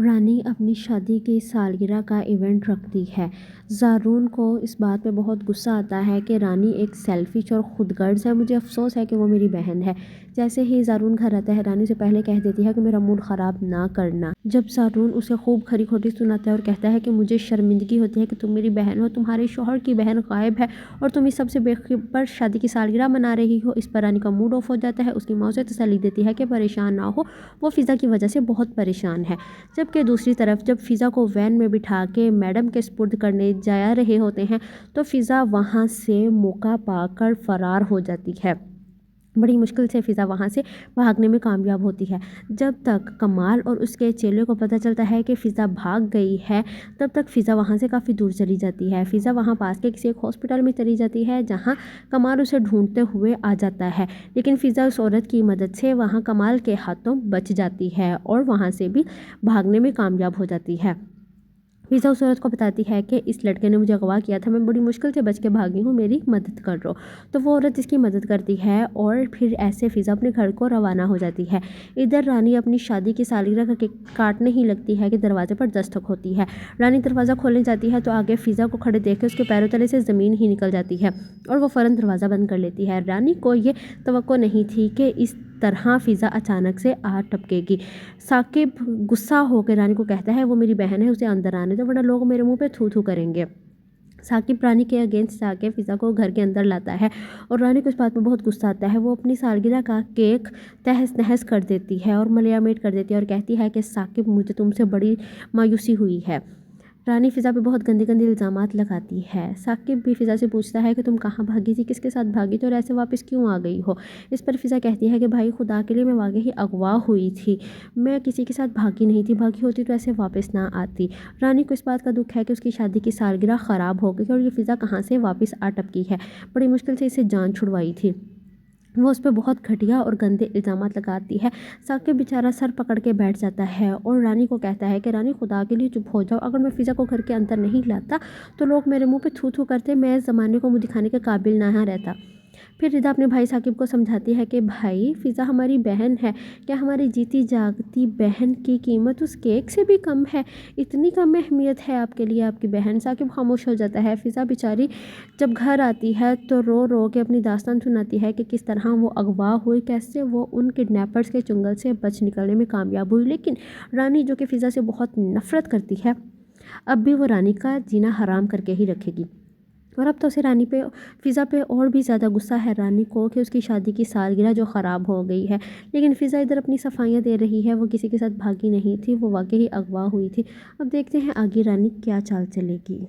رانی اپنی شادی کی سالگرہ کا ایونٹ رکھتی ہے۔ زارون کو اس بات پہ بہت غصہ آتا ہے کہ رانی ایک سیلفش اور خود غرض ہے، مجھے افسوس ہے کہ وہ میری بہن ہے۔ جیسے ہی زارون گھر آتا ہے، رانی اسے پہلے کہہ دیتی ہے کہ میرا موڈ خراب نہ کرنا۔ جب زارون اسے خوب کھری کھوٹی سناتا ہے اور کہتا ہے کہ مجھے شرمندگی ہوتی ہے کہ تم میری بہن ہو، تمہارے شوہر کی بہن غائب ہے اور تم اس سب سے بے خبر شادی کی سالگرہ منا رہی ہو، اس پر رانی کا موڈ آف ہو جاتا ہے۔ اس کی ماں اسے تسلی دیتی ہے کہ پریشان نہ ہو، وہ فضا کی وجہ سے بہت پریشان ہے۔ جبکہ دوسری طرف جب فضا کو وین میں بٹھا کے میڈم کے سپرد کرنے جا رہے ہوتے ہیں تو فضا وہاں سے موقع پا کر فرار ہو جاتی ہے۔ بڑی مشکل سے فضا وہاں سے بھاگنے میں کامیاب ہوتی ہے۔ جب تک کمال اور اس کے چیلے کو پتہ چلتا ہے کہ فضا بھاگ گئی ہے، تب تک فضا وہاں سے کافی دور چلی جاتی ہے۔ فضا وہاں پاس کے کسی ایک ہاسپٹل میں چلی جاتی ہے جہاں کمال اسے ڈھونڈتے ہوئے آ جاتا ہے، لیکن فضا اس عورت کی مدد سے وہاں کمال کے ہاتھوں بچ جاتی ہے اور وہاں سے بھی بھاگنے میں کامیاب ہو جاتی ہے۔ فضا اس عورت کو بتاتی ہے کہ اس لڑکے نے مجھے اغوا کیا تھا، میں بڑی مشکل سے بچ کے بھاگی ہوں، میری مدد کر رہو۔ تو وہ عورت اس کی مدد کرتی ہے اور پھر ایسے فضا اپنے گھر کو روانہ ہو جاتی ہے۔ ادھر رانی اپنی شادی کی سالگرہ کا کیک کاٹنے ہی لگتی ہے کہ دروازے پر دستک ہوتی ہے۔ رانی دروازہ کھولنے جاتی ہے تو آگے فضا کو کھڑے دیکھ کے اس کے پیروں تلے سے زمین ہی نکل جاتی ہے اور وہ فوراً دروازہ بند کر لیتی ہے۔ رانی کو یہ توقع نہیں تھی کہ اس طرح فضا اچانک سے آ ٹپکے گی۔ ثاقب غصہ ہو کے رانی کو کہتا ہے وہ میری بہن ہے، اسے اندر آنے دو ورنہ لوگ میرے منہ پہ تھو تھو کریں گے۔ ثاقب رانی کے اگینسٹ جا کے فضا کو گھر کے اندر لاتا ہے اور رانی کو اس بات پہ بہت غصہ آتا ہے۔ وہ اپنی سالگرہ کا کیک تہس نہس کر دیتی ہے اور ملیا میٹ کر دیتی ہے اور کہتی ہے کہ ثاقب مجھے تم سے بڑی مایوسی ہوئی ہے۔ رانی فضا پہ بہت گندے گندے الزامات لگاتی ہے۔ ثاقب بھی فضا سے پوچھتا ہے کہ تم کہاں بھاگی تھی، کس کے ساتھ بھاگی تھی اور ایسے واپس کیوں آ گئی ہو۔ اس پر فضا کہتی ہے کہ بھائی خدا کے لیے میں واقعی اغوا ہوئی تھی، میں کسی کے ساتھ بھاگی نہیں تھی، بھاگی ہوتی تو ایسے واپس نہ آتی۔ رانی کو اس بات کا دکھ ہے کہ اس کی شادی کی سالگرہ خراب ہو گئی اور یہ فضا کہاں سے واپس آ ٹپکی ہے، بڑی مشکل سے اسے جان چھڑوائی تھی۔ وہ اس پہ بہت گھٹیا اور گندے الزامات لگاتی ہے۔ ثاقب بیچارہ سر پکڑ کے بیٹھ جاتا ہے اور رانی کو کہتا ہے کہ رانی خدا کے لیے چپ ہو جاؤ، اگر میں فضا کو گھر کے اندر نہیں لاتا تو لوگ میرے منہ پہ تھو تھو کرتے، میں اس زمانے کو منہ دکھانے کے قابل نہ رہتا۔ پھر ردا اپنے بھائی ثاقب کو سمجھاتی ہے کہ بھائی فضا ہماری بہن ہے، کیا ہماری جیتی جاگتی بہن کی قیمت اس کیک سے بھی کم ہے؟ اتنی کم اہمیت ہے آپ کے لیے آپ کی بہن؟ ثاقب خاموش ہو جاتا ہے۔ فضا بیچاری جب گھر آتی ہے تو رو رو کے اپنی داستان سناتی ہے کہ کس طرح وہ اغوا ہوئی، کیسے وہ ان کڈنیپرز کے چنگل سے بچ نکلنے میں کامیاب ہوئی، لیکن رانی جو کہ فضا سے بہت نفرت کرتی ہے اب بھی وہ رانی کا جینا حرام کر کے ہی رکھے گی۔ اور اب تو اسے رانی پہ فضا پہ اور بھی زیادہ غصہ ہے رانی کو کہ اس کی شادی کی سالگرہ جو خراب ہو گئی ہے، لیکن فضا ادھر اپنی صفائیاں دے رہی ہے، وہ کسی کے ساتھ بھاگی نہیں تھی، وہ واقعی اغوا ہوئی تھی۔ اب دیکھتے ہیں آگے رانی کیا چال چلے گی۔